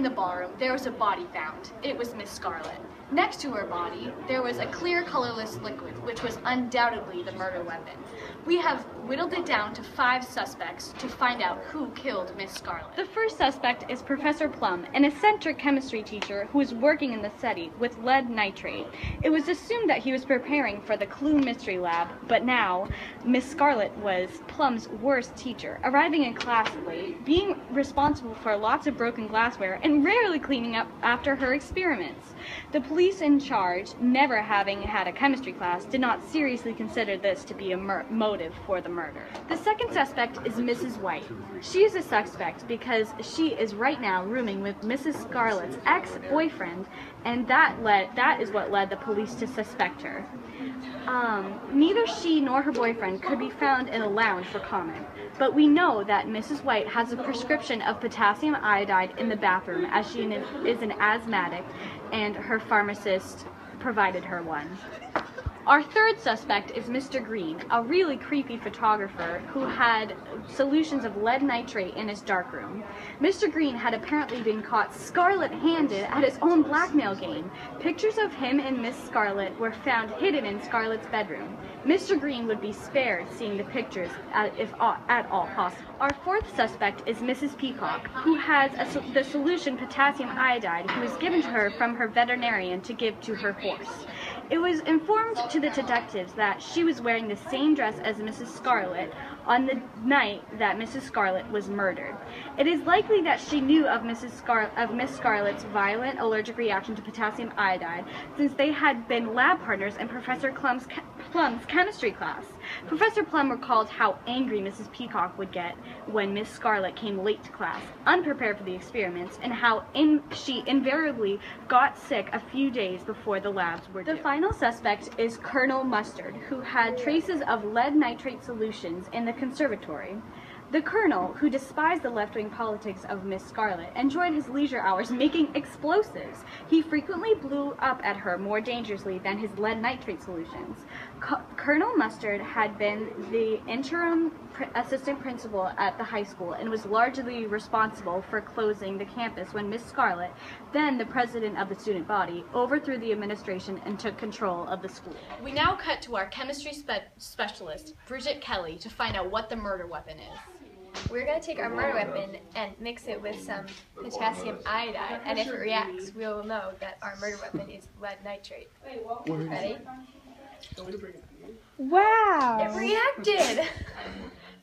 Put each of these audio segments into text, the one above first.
in the ballroom, there was a body found. It was Miss Scarlet. Next to her body, there was a clear, colorless liquid, which was undoubtedly the murder weapon. We have whittled it down to 5 suspects to find out who killed Miss Scarlet. The first suspect is Professor Plum, an eccentric chemistry teacher who was working in the study with lead nitrate. It was assumed that he was preparing for the Clue Mystery Lab, but now Miss Scarlet was Plum's worst teacher, arriving in class late, being responsible for lots of broken glassware, and rarely cleaning up after her experiments. The police in charge, never having had a chemistry class, did not seriously consider this to be a motive for the murder. The second suspect is Mrs. White. She is a suspect because she is right now rooming with Mrs. Scarlet's ex-boyfriend, and that is what led the police to suspect her. Neither she nor her boyfriend could be found in a lounge for comment, but we know that Mrs. White has a prescription of potassium iodide in the bathroom as she is an asthmatic and her pharmacist provided her one. Our third suspect is Mr. Green, a really creepy photographer who had solutions of lead nitrate in his darkroom. Mr. Green had apparently been caught scarlet-handed at his own blackmail game. Pictures of him and Miss Scarlet were found hidden in Scarlet's bedroom. Mr. Green would be spared seeing the pictures if at all possible. Our fourth suspect is Mrs. Peacock, who has the solution potassium iodide who was given to her from her veterinarian to give to her horse. It was informed to the detectives that she was wearing the same dress as Mrs. Scarlet on the night that Mrs. Scarlet was murdered. It is likely that she knew of Miss Scarlet's violent allergic reaction to potassium iodide, since they had been lab partners in Professor Plum's chemistry class. Professor Plum recalled how angry Mrs. Peacock would get when Miss Scarlet came late to class, unprepared for the experiments, and how she invariably got sick a few days before the labs were due. The final suspect is Colonel Mustard, who had traces of lead nitrate solutions in the conservatory. The colonel, who despised the left-wing politics of Miss Scarlet, enjoyed his leisure hours making explosives. He frequently blew up at her more dangerously than his lead nitrate solutions. Colonel Mustard had been the interim assistant principal at the high school and was largely responsible for closing the campus when Miss Scarlet, then the president of the student body, overthrew the administration and took control of the school. We now cut to our chemistry specialist, Bridget Kelly, to find out what the murder weapon is. We're going to take our murder weapon and mix it with some potassium iodide, and if it reacts, we will know that our murder weapon is lead nitrate. Ready? Wow! It reacted!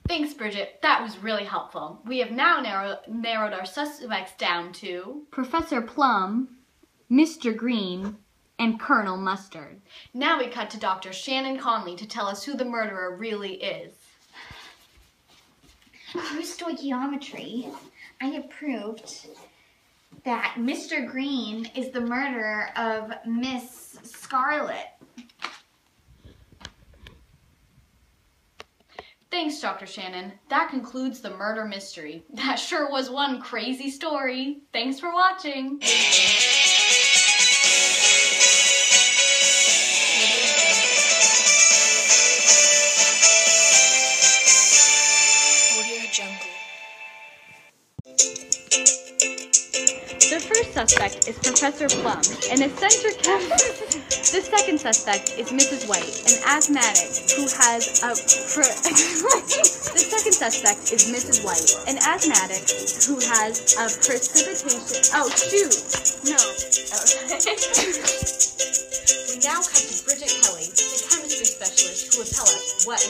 Thanks, Bridget. That was really helpful. We have now narrowed our suspects down to Professor Plum, Mr. Green, and Colonel Mustard. Now we cut to Dr. Shannon Conley to tell us who the murderer really is. Through stoichiometry, I have proved that Mr. Green is the murderer of Miss Scarlet. Thanks, Dr. Shannon. That concludes the murder mystery. That sure was one crazy story. Thanks for watching. The first suspect is Professor Plum, an eccentric chemist. The second suspect is Mrs. White, an asthmatic who has a The second suspect is Mrs. White, an asthmatic who has a precipitation. Oh, shoot! No. Okay. We now cut to Bridget Kelly, the chemistry specialist, who will tell us what